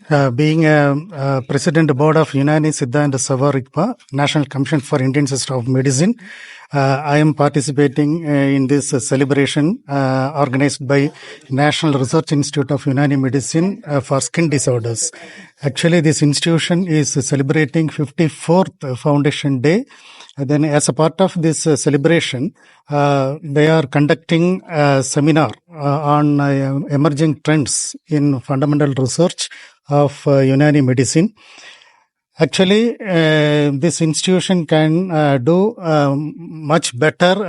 Being a President Board of Unani Siddha and Sava Rigpa, National Commission for Indian System of Medicine, I am participating in this celebration organized by National Research Institute of Unani Medicine for Skin Disorders. Actually, this institution is celebrating 54th Foundation Day. Then as a part of this celebration, they are conducting a seminar on emerging trends in fundamental research of Unani medicine. Actually, this institution can do much better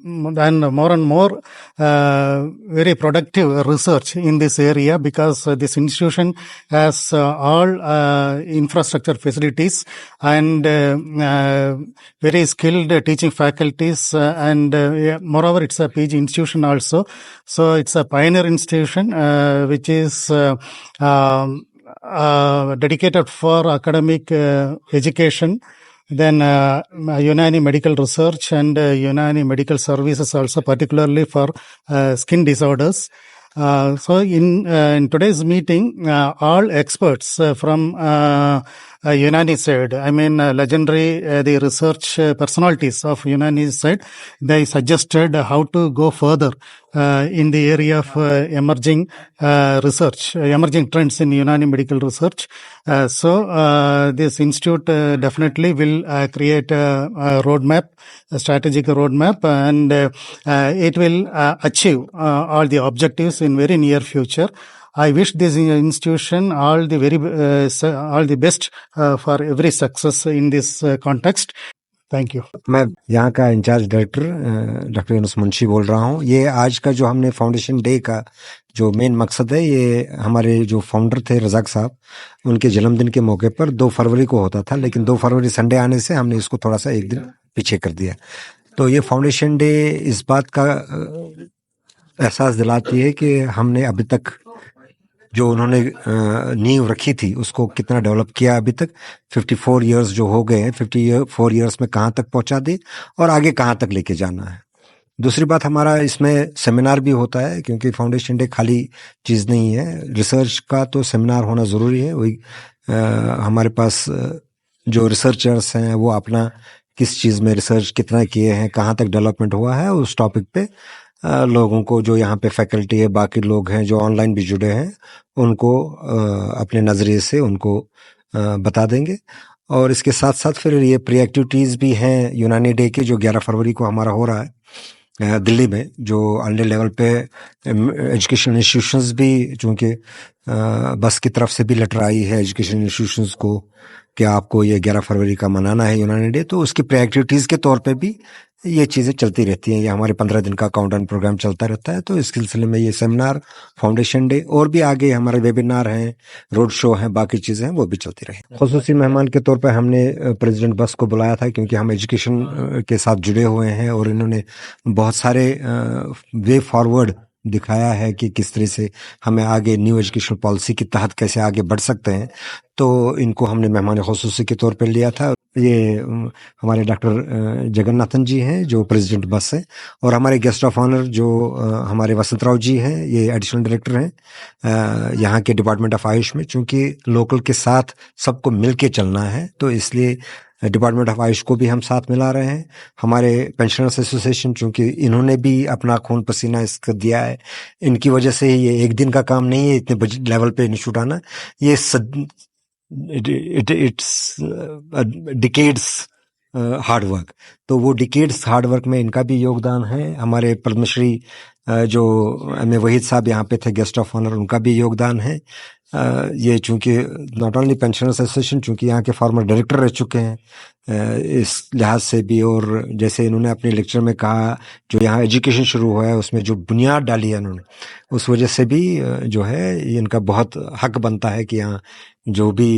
and more very productive research in this area, because this institution has all infrastructure facilities and very skilled teaching faculties, and moreover it's a PG institution also. So it's a pioneer institution which is dedicated for academic education, then Unani medical research and Unani medical services also, particularly for skin disorders. So in today's meeting, all experts from Unani side, I mean legendary the research personalities of Unani side, they suggested how to go further in the area of emerging research, emerging trends in Unani medical research. So this institute definitely will create a roadmap, a strategic roadmap, and it will achieve all the objectives in very near future. I wish this institution all the best for every success in this context. Thank you. मैं यहाँ का incharge director doctor Yunus Munshi बोल रहा हूँ। ये आज का जो हमने फाउंडेशन डे का जो मेन मकसद है, ये हमारे जो फाउंडर थे रजाक साहब, उनके जन्मदिन के मौके पर 2 फरवरी को होता था, लेकिन 2 फरवरी संडे आने से हमने इसको थोड़ा सा एक दिन पीछे कर दिया। तो ये फाउंडेशन डे इस बात का एहसास दिलाती है कि हमने अभी तक जो उन्होंने नींव रखी थी उसको कितना डेवलप किया। अभी तक 54 इयर्स जो हो गए हैं, 54 इयर्स में कहाँ तक पहुंचा दी और आगे कहाँ तक लेके जाना है। दूसरी बात, हमारा इसमें सेमिनार भी होता है, क्योंकि फाउंडेशन डे खाली चीज़ नहीं है, रिसर्च का तो सेमिनार होना ज़रूरी है। वही हमारे पास जो रिसर्चर्स हैं वो अपना किस चीज़ में रिसर्च कितना किए हैं, कहाँ तक डेवलपमेंट हुआ है, उस टॉपिक पे लोगों को, जो यहाँ पे फैकल्टी है, बाकी लोग हैं जो ऑनलाइन भी जुड़े हैं, उनको अपने नज़रिए से उनको बता देंगे। और इसके साथ साथ फिर ये प्री एक्टिविटीज़ भी हैं यूनानी डे के, जो 11 फरवरी को हमारा हो रहा है दिल्ली में, जो अंडर लेवल पे एजुकेशन इंस्टीट्यूशंस भी, चूँकि बस की तरफ से भी लेटर आई है एजुकेशन इंस्टीट्यूशंस को कि आपको ये 11 फरवरी का मनाना है यूनानी डे, तो उसकी प्री एक्टिविटीज़ के तौर पे भी ये चीज़ें चलती रहती हैं। ये हमारे 15 दिन का काउंटडाउन प्रोग्राम चलता रहता है। तो इस सिलसिले में ये सेमिनार, फाउंडेशन डे और भी आगे हमारे वेबिनार हैं, रोड शो हैं, बाकी चीज़ें हैं, वो भी चलती रही। खुसूसी मेहमान के तौर पर हमने प्रेसिडेंट बस को बुलाया था, क्योंकि हम एजुकेशन के साथ जुड़े हुए हैं और इन्होंने बहुत सारे वे फॉरवर्ड दिखाया है कि किस तरह से हमें आगे न्यू एजुकेशन पॉलिसी के तहत कैसे आगे बढ़ सकते हैं। तो इनको हमने मेहमान खुसूसी के तौर पर लिया था। ये हमारे डॉक्टर जगन्नाथन जी हैं जो प्रेसिडेंट बस हैं, और हमारे गेस्ट ऑफ ऑनर जो हमारे वसंत राव जी हैं, ये एडिशनल डायरेक्टर हैं यहाँ के डिपार्टमेंट ऑफ आयुष में। चूँकि लोकल के साथ सबको मिल के चलना है, तो इसलिए डिपार्टमेंट ऑफ आयुष को भी हम साथ मिला रहे हैं। हमारे पेंशनर्स एसोसिएशन, चूँकि इन्होंने भी अपना खून पसीना इसको दिया है, इनकी वजह से ये एक दिन का काम नहीं है इतने बड़े लेवल पे इंस्टीट्यूट आना। ये इट्स डिकेड्स हार्ड वर्क, तो वो डिकेड्स हार्ड वर्क में इनका भी योगदान है। हमारे पद्मश्री जो एम.ए. वहीद साहब यहाँ पे थे गेस्ट ऑफ ऑनर, उनका भी योगदान है। ये चूँकि नॉट ओनली पेंशनर्स एसोसिएशन, चूँकि यहाँ के फॉर्मर डायरेक्टर रह चुके हैं, इस लिहाज से भी, और जैसे इन्होंने अपने लेक्चर में कहा, जो यहाँ एजुकेशन शुरू हुआ है उसमें जो बुनियाद डाली है इन्होंने, उस वजह से भी जो है इनका बहुत हक बनता है कि यहाँ जो भी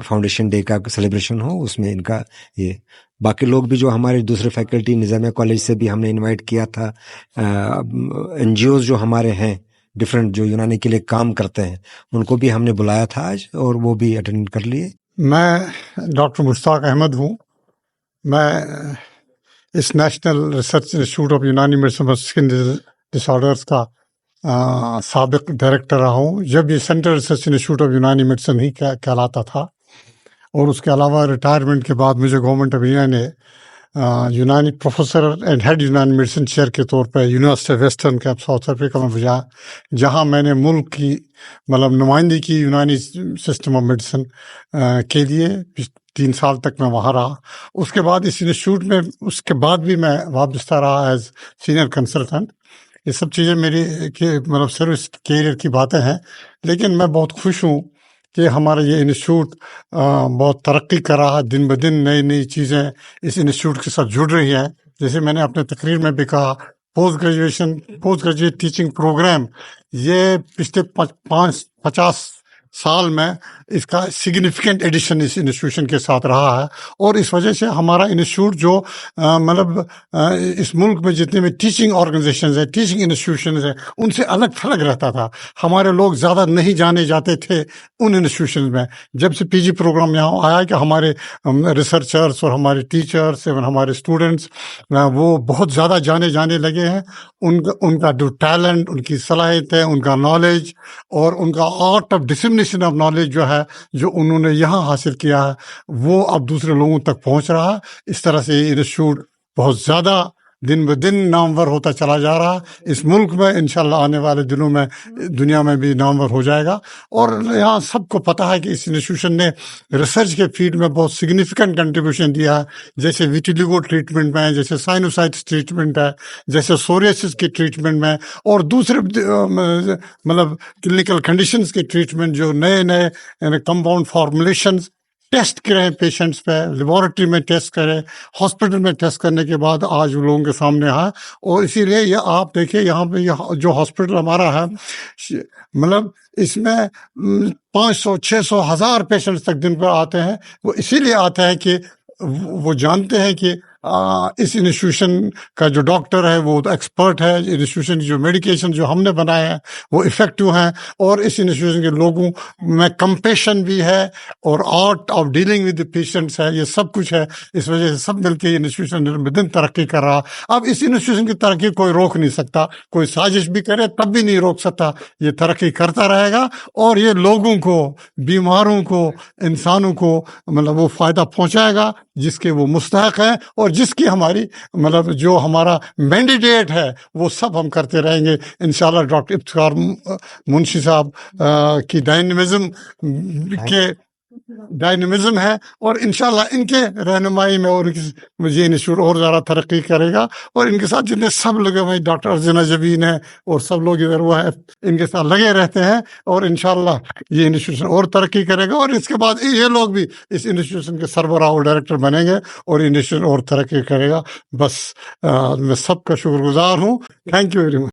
फाउंडेशन डे का सेलिब्रेशन हो उसमें इनका ये। बाकी लोग भी जो हमारे दूसरे फैकल्टी निज़ामिया कॉलेज से भी हमने इनवाइट किया था, NGOs जो हमारे हैं डिफरेंट, जो यूनानी के लिए काम करते हैं, उनको भी हमने बुलाया था आज, और वो भी अटेंड कर लिए। मैं डॉक्टर मुश्ताक अहमद हूँ। मैं इस नेशनल रिसर्च इंस्टीट्यूट ऑफ यूनानी मेडिसिन फॉर स्किन डिसऑर्डर्स का साबिक डायरेक्टर रहा हूँ। जब ये सेंट्रल रिसर्च इंस्टीट्यूट ऑफ यूनानी मेडिसिन ही कहलाता था, और उसके अलावा रिटायरमेंट के बाद मुझे गवर्नमेंट ऑफ इंडिया ने यूनानी प्रोफेसर एंड हेड यूनानी मेडिसिन चेयर के तौर पर university western cap south Africa में भेजा, जहाँ मैंने मुल्क की मतलब नुमाइंदगी की यूनानी सिस्टम ऑफ मेडिसिन के लिए 3 साल तक मैं वहाँ रहा। उसके बाद इस इंस्टीट्यूट में उसके बाद भी मैं वाबस्ता रहा एज सीनियर कंसल्टेंट। ये सब चीज़ें मेरी मतलब सर्विस कैरियर की बातें हैं, लेकिन मैं बहुत खुश हूँ कि हमारा ये इंस्टीट्यूट बहुत तरक्की कर रहा है। दिन ब दिन नई नई चीज़ें इस इंस्टीट्यूट के साथ जुड़ रही हैं। जैसे मैंने अपने तकरीर में भी कहा, पोस्ट ग्रेजुएट टीचिंग प्रोग्राम ये पिछले 50 साल में इसका सिग्निफिकेंट एडिशन इस इंस्टीट्यूशन के साथ रहा है, और इस वजह से हमारा इंस्टीट्यूट जो मतलब इस मुल्क में जितने भी टीचिंग ऑर्गेनाइजेशंस है, टीचिंग इंस्टीट्यूशंस है, उनसे अलग थलग रहता था। हमारे लोग ज़्यादा नहीं जाने जाते थे उन इंस्टीट्यूशंस में। जब से पीजी प्रोग्राम यहाँ आया कि हमारे रिसर्चर्स और हमारे टीचर्स एवं हमारे स्टूडेंट्स वो बहुत ज़्यादा जाने लगे हैं। उनका जो टैलेंट, उनकी सलाहियतें, उनका नॉलेज और उनका art of dissemination of knowledge जो है, जो उन्होंने यहाँ हासिल किया है, वो अब दूसरे लोगों तक पहुँच रहा है। इस तरह से ये इंस्टीट्यूट बहुत ज़्यादा दिन ब दिन नामवर होता चला जा रहा है। इस मुल्क में इंशाल्लाह आने वाले दिनों में दुनिया में भी नामवर हो जाएगा। और यहाँ सबको पता है कि इस इंस्टीट्यूशन ने रिसर्च के फील्ड में बहुत सिग्निफिकेंट कंट्रीब्यूशन दिया है, जैसे विटिलिगो ट्रीटमेंट में, जैसे साइनोसाइटिस ट्रीटमेंट है, जैसे सोरियासिस के ट्रीटमेंट में, और दूसरे मतलब क्लिनिकल कंडीशंस के ट्रीटमेंट, जो नए नए कंपाउंड फॉर्मुलेशंस टेस्ट करें पेशेंट्स पे, लेबोरेटरी में टेस्ट करें, हॉस्पिटल में टेस्ट करने के बाद आज लोगों के सामने है। और इसीलिए ये आप देखिए यहाँ पे जो हॉस्पिटल हमारा है, मतलब इसमें 500, 600, 1000 पेशेंट्स तक दिन पर आते हैं। वो इसीलिए आते हैं कि वो जानते हैं कि इस इंस्टीट्यूशन का जो डॉक्टर है वो एक्सपर्ट है, इंस्टीट्यूशन की जो मेडिकेशन जो हमने बनाए हैं वो इफेक्टिव हैं, और इस इंस्टीट्यूशन के लोगों में कंपेशन भी है और art of dealing with the patients है, ये सब कुछ है। इस वजह से सब मिलकर ये इंस्टीट्यूशन दिन दिन तरक्की कर रहा। अब इस इंस्टीट्यूशन की तरक्की कोई रोक नहीं सकता, कोई साजिश भी करे तब भी नहीं रोक सकता। ये तरक्की करता रहेगा, और ये लोगों को, बीमारों को, इंसानों को मतलब वो फ़ायदा पहुँचाएगा जिसके वो मुस्तहक है, और जिसकी हमारी मतलब जो हमारा मैंडेट है वो सब हम करते रहेंगे इंशाल्लाह। डॉक्टर इफ्तिखार मुंशी साहब की डायनेमिज्म है, और इंशाल्लाह इनके रहनुमाई में और ये इंस्टीट्यूट और ज़्यादा तरक्की करेगा। और इनके साथ जितने सब लगे हुए, डॉक्टर अर्जुना जबीन है और सब लोग इधर वो है, इनके साथ लगे रहते हैं, और इंशाल्लाह ये इंस्टीट्यूशन और तरक्की करेगा। और इसके बाद ये लोग भी इस इंस्टीट्यूशन के सरबराह और डायरेक्टर बनेंगे, और इंस्टीट्यूशन और तरक्की करेगा। बस मैं सबका शुक्रगुजार हूँ। Thank you very much.